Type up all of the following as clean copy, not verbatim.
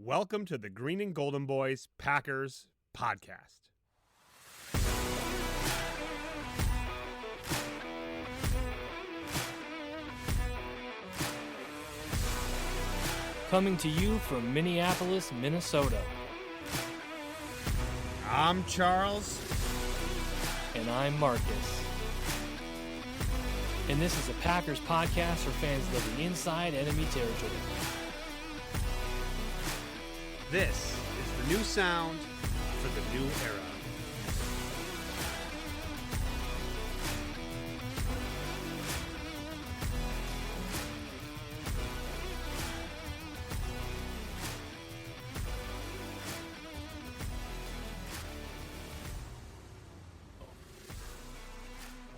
Welcome to the Green and Golden Boys Packers podcast. Coming to you from Minneapolis, Minnesota. I'm Charles. And I'm Marcus. And this is a Packers podcast for fans living inside enemy territory. This is the new sound for the new era.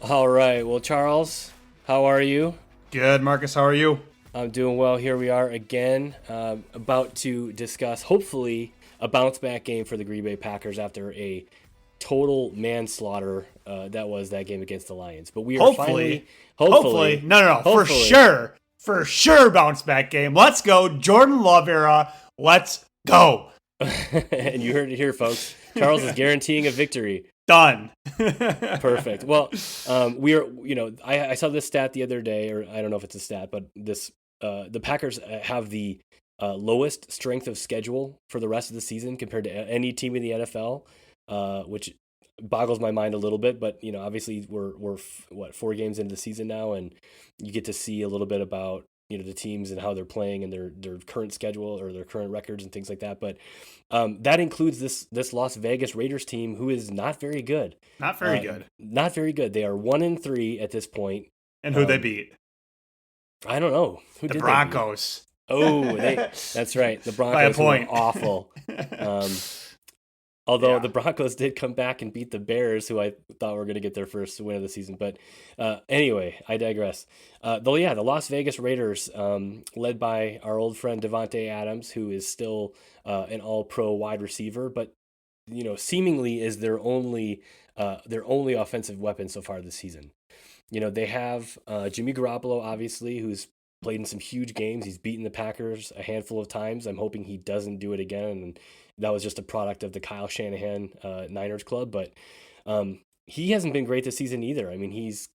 All right. Well, Charles, how are you? Good, Marcus. How are you? I'm doing well. Here we are again, about to discuss, hopefully, a bounce-back game for the Green Bay Packers after a total manslaughter that was that game against the Lions. But we are Hopefully, for sure, bounce back game. Let's go, Jordan Love era. Let's go. And you heard it here, folks. Charles is guaranteeing a victory. Done. Perfect. Well, we are. I saw this stat the other day, or I don't know if it's a stat, but this the Packers have the lowest strength of schedule for the rest of the season compared to any team in the NFL, which boggles my mind a little bit. But obviously we're 4 games into the season now, and you get to see a little bit about the teams and how they're playing and their current schedule or their current records and things like that. But that includes this Las Vegas Raiders team, who is not very good. Not very good. Not very good. They are 1-3 at this point. And who they beat? I don't know. The Broncos. That's right. The Broncos By a point. Were awful. Although Yeah. the Broncos did come back and beat the Bears, who I thought were going to get their first win of the season. But anyway, I digress. The Las Vegas Raiders, led by our old friend Davante Adams, who is still an all-pro wide receiver, but seemingly is their only offensive weapon so far this season. They have Jimmy Garoppolo, obviously, who's played in some huge games. He's beaten the Packers a handful of times. I'm hoping he doesn't do it again. And that was just a product of the Kyle Shanahan Niners club. But he hasn't been great this season either. I mean, he's,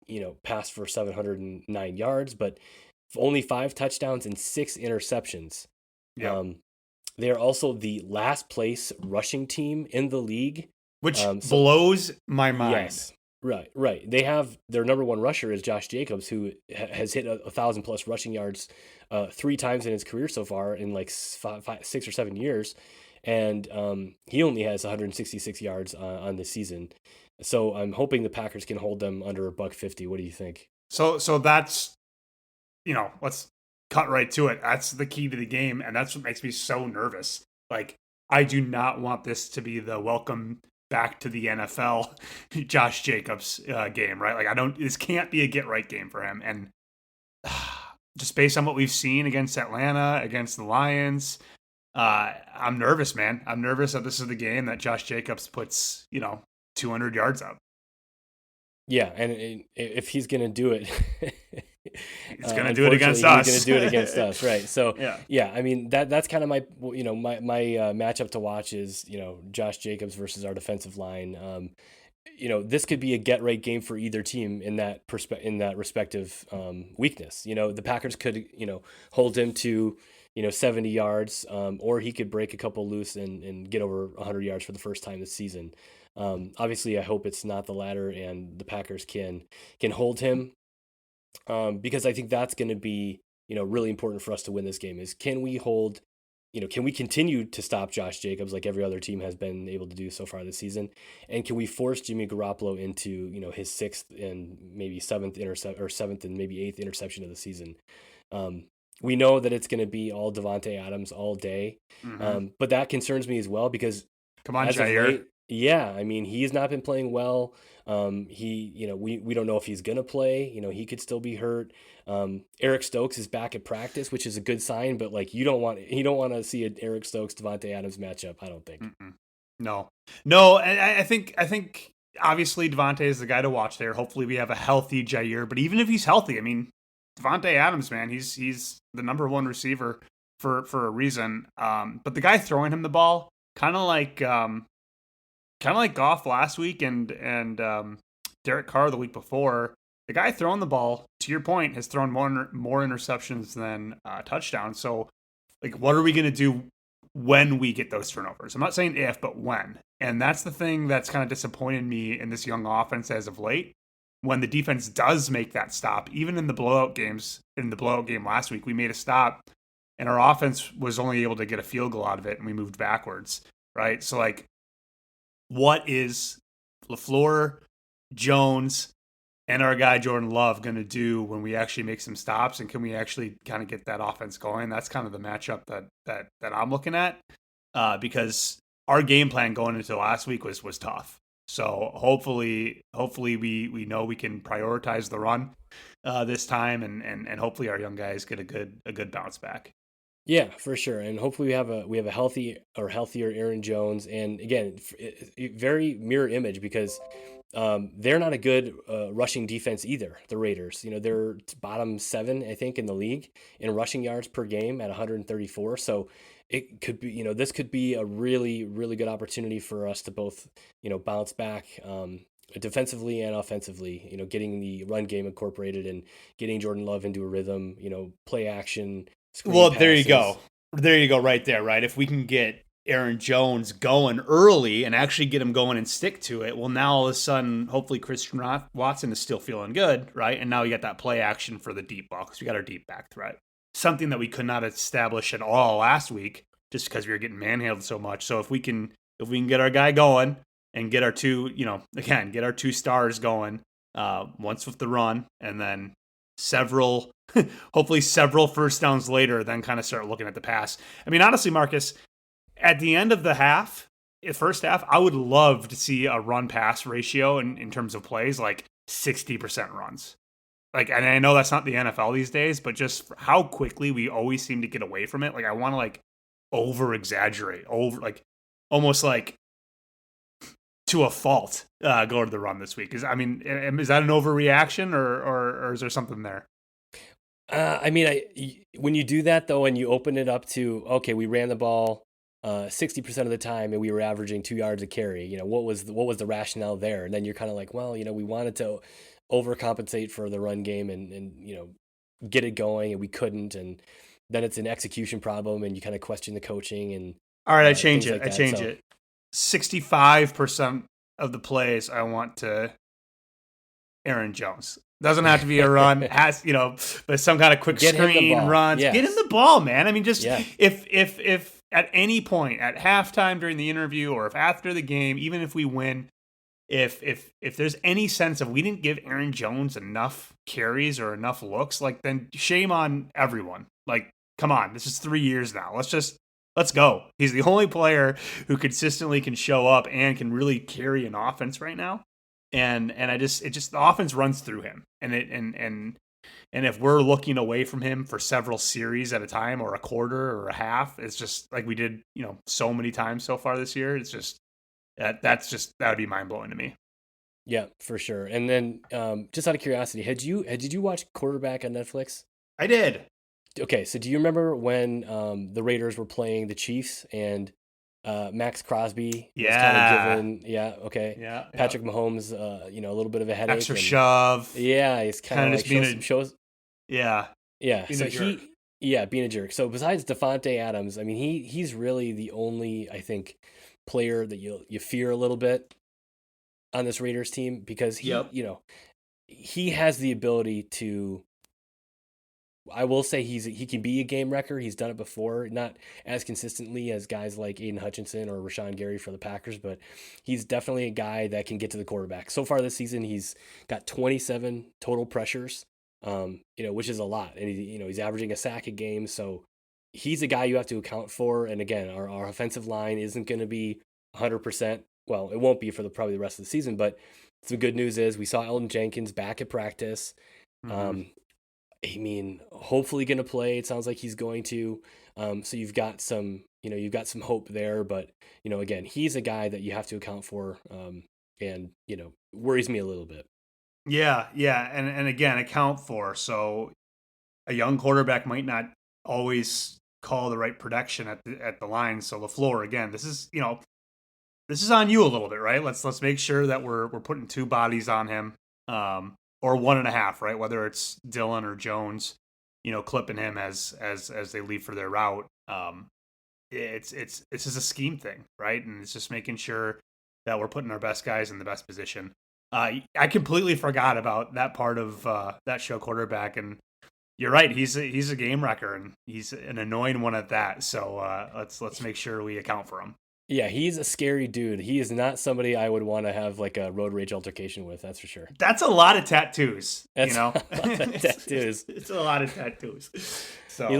passed for 709 yards, but only 5 touchdowns and 6 interceptions. Yeah. They are also the last place rushing team in the league. Which blows my mind. Yes. Right. They have their number one rusher is Josh Jacobs, who has hit 1,000+ rushing yards 3 times in his career so far in like 6 or 7 years, and he only has 166 yards on this season. So I'm hoping the Packers can hold them under $150. What do you think? So that's, let's cut right to it. That's the key to the game, and that's what makes me so nervous. Like, I do not want this to be the welcome back to the NFL Josh Jacobs game, right? Like, this can't be a get right game for him. And just based on what we've seen against Atlanta, against the Lions, I'm nervous, man. I'm nervous that this is the game that Josh Jacobs puts, 200 yards up. Yeah, and if he's going to do it, he's going to do it against us. He's going to do it against us, right? So, yeah. I mean that's kind of my matchup to watch is Josh Jacobs versus our defensive line. This could be a get right game for either team in that respective weakness. The Packers could hold him to 70 yards, or he could break a couple loose and get over 100 yards for the first time this season. Obviously, I hope it's not the latter, and the Packers can hold him, because I think that's going to be really important for us to win this game. Is can we continue to stop Josh Jacobs like every other team has been able to do so far this season, and can we force Jimmy Garoppolo into his 6th and maybe 7th or 7th and maybe 8th interception of the season? We know that it's going to be all Davante Adams all day, but that concerns me as well because come on, Jair. Yeah, I mean, he's not been playing well. We don't know if he's gonna play. He could still be hurt. Eric Stokes is back at practice, which is a good sign. But like, you don't want to see an Eric Stokes Davante Adams matchup. I don't think. No. I think obviously Davante is the guy to watch there. Hopefully, we have a healthy Jair. But even if he's healthy, I mean, Davante Adams, man, he's the number 1 receiver for a reason. But the guy throwing him the ball, kind of like Goff last week and Derek Carr the week before. The guy throwing the ball, to your point, has thrown more interceptions than touchdowns. So, like, what are we going to do when we get those turnovers? I'm not saying if, but when. And that's the thing that's kind of disappointed me in this young offense as of late. When the defense does make that stop, even in the blowout games, in the blowout game last week, we made a stop and our offense was only able to get a field goal out of it and we moved backwards, right? So, like, what is LaFleur, Jones, and our guy Jordan Love going to do when we actually make some stops, and can we actually kind of get that offense going? That's kind of the matchup that I'm looking at, because our game plan going into last week was tough. So hopefully we know we can prioritize the run this time, and hopefully our young guys get a good bounce back. Yeah, for sure, and hopefully we have a healthy or healthier Aaron Jones, and again, very mirror image because they're not a good rushing defense either. The Raiders, they're bottom 7, I think, in the league in rushing yards per game at 134. So it could be, this could be a really, really good opportunity for us to both, bounce back defensively and offensively. Getting the run game incorporated and getting Jordan Love into a rhythm. Play action. Well, there you go. There you go right there, right? If we can get Aaron Jones going early and actually get him going and stick to it, well, now all of a sudden, hopefully Christian Watson is still feeling good, right? And now you got that play action for the deep ball because we got our deep back threat. Something that we could not establish at all last week just because we were getting manhandled so much. So if we can get our guy going and get our two, get our 2 stars going, once with the run and then hopefully several first downs later, then kind of start looking at the pass. I mean, honestly, Marcus, at the end of the first half, I would love to see a run pass ratio in terms of plays, like 60% runs. Like, and I know that's not the NFL these days, but just how quickly we always seem to get away from it. Like, I want to over exaggerate, almost like to a fault, go to the run this week. Is that an overreaction or is there something there? When you do that though, and you open it up to, okay, we ran the ball 60% of the time and we were averaging 2 yards a carry, what was the rationale there? And then you're kind of like, well, we wanted to overcompensate for the run game and get it going, and we couldn't, and then it's an execution problem and you kind of question the coaching. And all right, I change it. 65% of the plays I want to Aaron Jones. Doesn't have to be a run. Has but some kind of quick screen runs. Yes. Get him the ball, man. I mean, just if at any point at halftime during the interview or if after the game, even if we win, if there's any sense of we didn't give Aaron Jones enough carries or enough looks, then shame on everyone. Come on, this is 3 years now. Let's go. He's the only player who consistently can show up and can really carry an offense right now. And the offense runs through him. And if we're looking away from him for several series at a time or a quarter or a half, it's just like we did, so many times so far this year. It's just that would be mind blowing to me. Yeah, for sure. And then just out of curiosity, did you watch Quarterback on Netflix? I did. Okay, so do you remember when the Raiders were playing the Chiefs and Max Crosby was kind of given, Patrick Mahomes, a little bit of a headache. Extra shove. Yeah, he's kind of like shows. Yeah. Yeah, being a jerk. So besides Devontae Adams, I mean, he's really the only, I think, player that you fear a little bit on this Raiders team because he has the ability to. I will say he can be a game wrecker. He's done it before, not as consistently as guys like Aiden Hutchinson or Rashawn Gary for the Packers, but he's definitely a guy that can get to the quarterback. So far this season, he's got 27 total pressures, which is a lot, and he's averaging a sack a game. So he's a guy you have to account for. And again, our offensive line isn't going to be 100%. Well, it won't be for probably the rest of the season. But some good news is we saw Elton Jenkins back at practice. Mm-hmm. Hopefully going to play. It sounds like he's going to. So you've got some hope there. But, again, he's a guy that you have to account for and, worries me a little bit. Yeah. And again, account for. So a young quarterback might not always call the right protection at the line. So LaFleur, again, this is on you a little bit, right? Let's make sure that we're putting 2 bodies on him, or 1.5, right? Whether it's Dillon or Jones, clipping him as they leave for their route. It's just a scheme thing, right? And it's just making sure that we're putting our best guys in the best position. I completely forgot about that part of that show, quarterback, and you're right. He's a game wrecker, and he's an annoying one at that. So let's make sure we account for him. Yeah, he's a scary dude. He is not somebody I would want to have like a road rage altercation with. That's for sure. That's a lot of tattoos. That's a lot of tattoos. It's a lot of tattoos. So he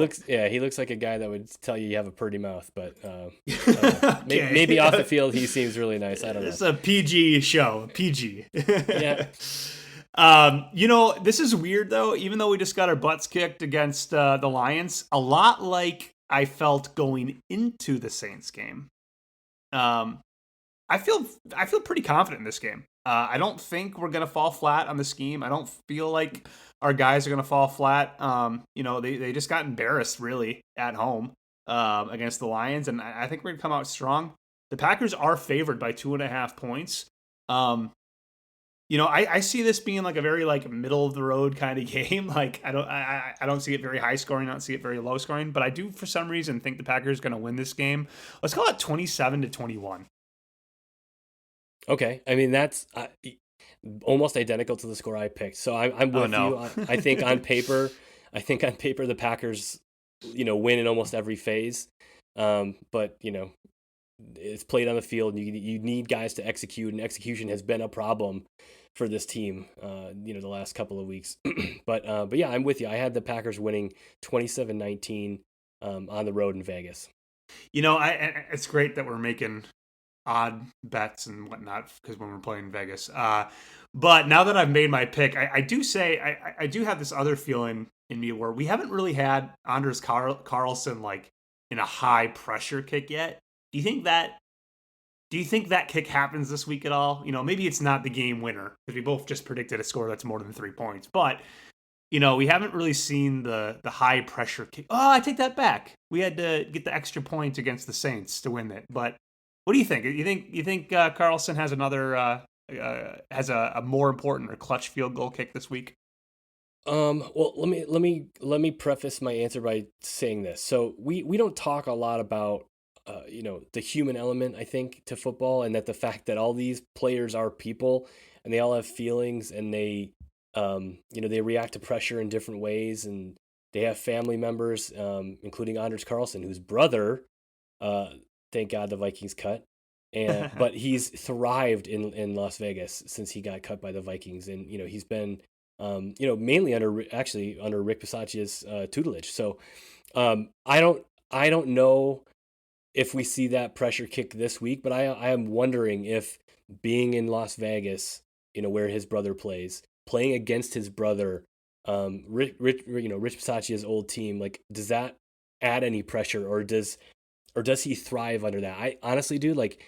looks like a guy that would tell you have a pretty mouth, but okay. maybe off the field he seems really nice. I don't know. It's a PG show. PG. Yeah. This is weird though. Even though we just got our butts kicked against the Lions, a lot like I felt going into the Saints game. I feel pretty confident in this game. I don't think we're gonna fall flat on the scheme. I don't feel like our guys are gonna fall flat. They just got embarrassed really at home against the Lions, and I think we're gonna come out strong. The Packers are favored by 2.5 points. I see this being like a very like middle of the road kind of game. Like I don't see it very high scoring. I don't see it very low scoring, but I do for some reason think the Packers are going to win this game. Let's call it 27-21. Okay. I mean, that's almost identical to the score I picked. So I'm with you. I think on paper, the Packers, win in almost every phase. But it's played on the field. You need guys to execute, and execution has been a problem for this team, the last couple of weeks. but yeah, I'm with you. I had the Packers winning 27-19 on the road in Vegas. It's great that we're making odd bets and whatnot because when we're playing in Vegas. But now that I've made my pick, I do say I do have this other feeling in me where we haven't really had Anders Carlson like in a high pressure kick yet. Do you think that kick happens this week at all? Maybe it's not the game winner because we both just predicted a score that's more than 3 points. But, we haven't really seen the high pressure kick. Oh, I take that back. We had to get the extra point against the Saints to win it. But what do you think? You think Carlson has another has a more important or clutch field goal kick this week? Well, let me preface my answer by saying this. So we don't talk a lot about the human element, I think, to football, and that the fact that all these players are people and they all have feelings and they react to pressure in different ways, and they have family members, including Anders Carlson, whose brother, thank God the Vikings cut, and but he's thrived in Las Vegas since he got cut by the Vikings, and he's been mainly under Rick Bisaccia's tutelage. So I don't know if we see that pressure kick this week, but I am wondering if being in Las Vegas, where his brother plays, playing against his brother, Rich Bisaccia's old team, like, does that add any pressure, or does he thrive under that? I honestly, dude, like,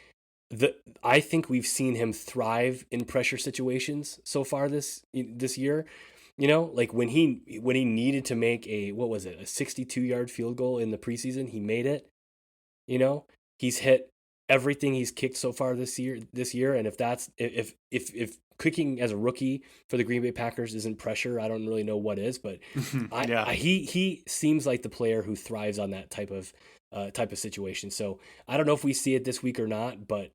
I think we've seen him thrive in pressure situations so far this year. Like when he needed to make a 62-yard field goal in the preseason, he made it. He's hit everything he's kicked so far this year. And if kicking as a rookie for the Green Bay Packers isn't pressure, I don't really know what is. But he seems like the player who thrives on that type of situation. So I don't know if we see it this week or not, but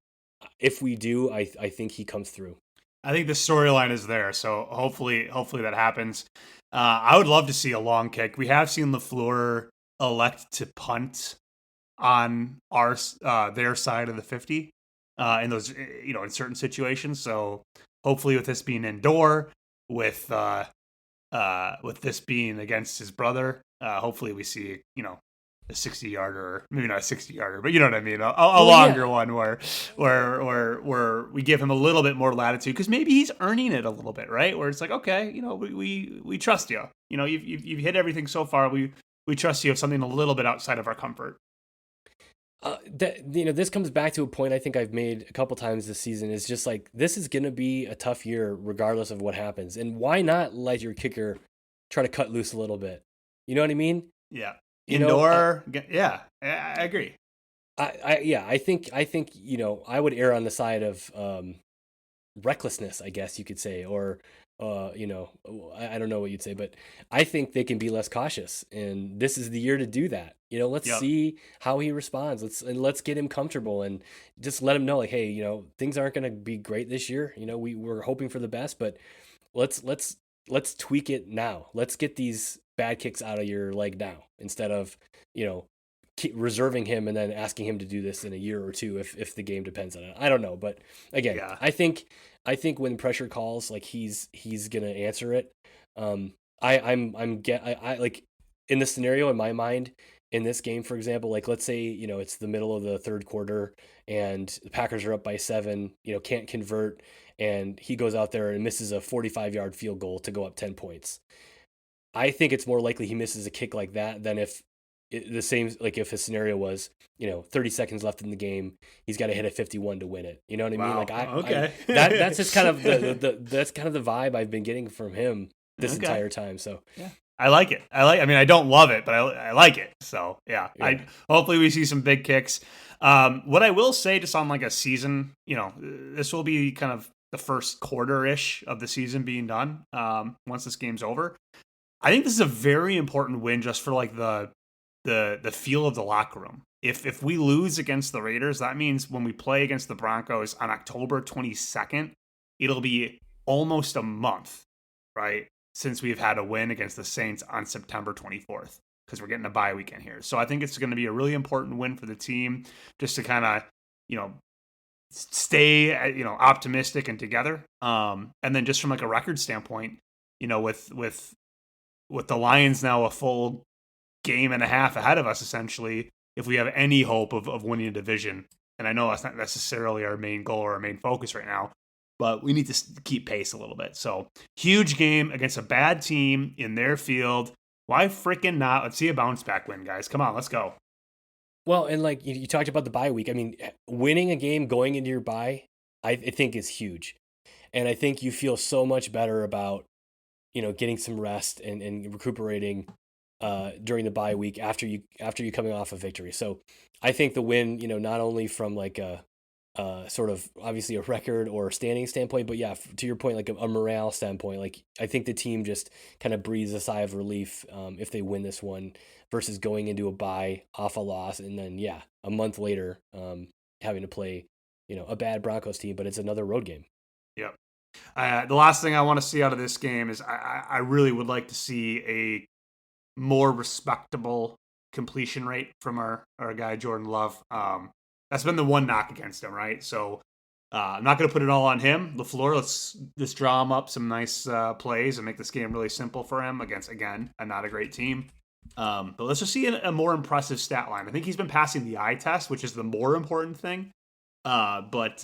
if we do, I think he comes through. I think the storyline is there, so hopefully that happens. I would love to see a long kick. We have seen LaFleur elect to punt on their side of the 50 in those in certain situations. So hopefully, with this being indoor, with this being against his brother, hopefully we see a 60-yarder, maybe not a 60-yarder, but you know what I mean, a longer one where we give him a little bit more latitude because maybe he's earning it a little bit, right? Where it's like, okay, we trust you. You've hit everything so far. We trust you of something a little bit outside of our comfort. This comes back to a point I think I've made a couple times this season. Is just like, this is going to be a tough year regardless of what happens, and why not let your kicker try to cut loose a little bit? You know what I mean? Yeah. indoor. Yeah, I agree. I think I would err on the side of recklessness, I guess you could say, or I don't know what you'd say, but I think they can be less cautious, and this is the year to do that. Let's Yep. see how he responds. Let's get him comfortable and just let him know, like, hey, things aren't going to be great this year. We're hoping for the best, but let's tweak it now. Let's get these bad kicks out of your leg now instead of keep reserving him and then asking him to do this in a year or two if the game depends on it. I don't know, but again, Yeah. I think when pressure calls, like he's gonna answer it. I like in the scenario in my mind in this game, for example, like let's say it's the middle of the third quarter and the Packers are up by 7, can't convert, and he goes out there and misses a 45-yard field goal to go up 10 points. I think it's more likely he misses a kick like that than if the same, like if his scenario was 30 seconds left in the game, he's got to hit a 51 to win it. You know what I mean? Wow. Like Okay. that's just kind of that's kind of the vibe I've been getting from him this Okay. entire time. So Yeah. I like it. I mean, I don't love it, but I like it. So yeah. Hopefully we see some big kicks. What I will say, just on like a season, this will be kind of the first quarter-ish of the season being done. Once this game's over, I think this is a very important win just for like the feel of the locker room. If we lose against the Raiders, that means when we play against the Broncos on October 22nd, it'll be almost a month, right, since we've had a win against the Saints on September 24th, because we're getting a bye weekend here. So I think it's going to be a really important win for the team, just to kind of, stay, optimistic and together. And then just from like a record standpoint, with the Lions now a full game and a half ahead of us, essentially, if we have any hope of winning a division. And I know that's not necessarily our main goal or our main focus right now, but we need to keep pace a little bit. So huge game against a bad team in their field. Why freaking not? Let's see a bounce back win, guys. Come on, let's go. Well, and like you talked about the bye week. I mean, winning a game going into your bye, I think is huge. And I think you feel so much better about, getting some rest and recuperating during the bye week after you coming off a victory. So I think the win, not only from like a sort of obviously a record or standing standpoint, but yeah, to your point, like a morale standpoint, like I think the team just kind of breathes a sigh of relief if they win this one versus going into a bye off a loss and then a month later having to play a bad Broncos team, but it's another road game. Yep. The last thing I want to see out of this game is I really would like to see a more respectable completion rate from our guy Jordan Love. That's been the one knock against him, right? So I'm not going to put it all on him. LaFleur, let's just draw him up some nice plays and make this game really simple for him against, again, a not a great team. But let's just see a more impressive stat line. I think he's been passing the eye test, which is the more important thing. But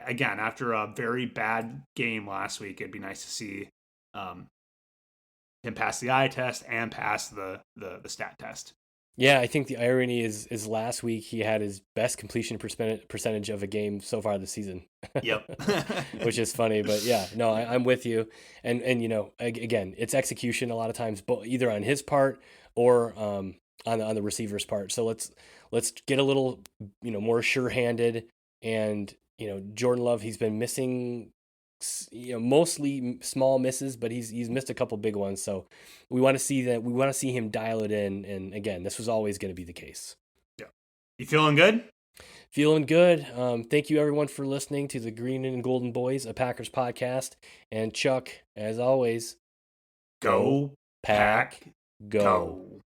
again, after a very bad game last week, it'd be nice to see him pass the eye test and pass the stat test. Yeah, I think the irony is last week he had his best completion percentage of a game so far this season. Yep. Which is funny, but yeah, no, I'm with you. And again, it's execution a lot of times, but either on his part or on the receiver's part. So let's get a little more sure-handed. And Jordan Love, he's been missing mostly small misses, but he's missed a couple big ones. So we want to see that. We want to see him dial it in. And again, this was always going to be the case. Yeah. You feeling good? Feeling good. Thank you everyone for listening to the Green and Golden Boys, a Packers podcast. And Chuck, as always, go Pack, go. go.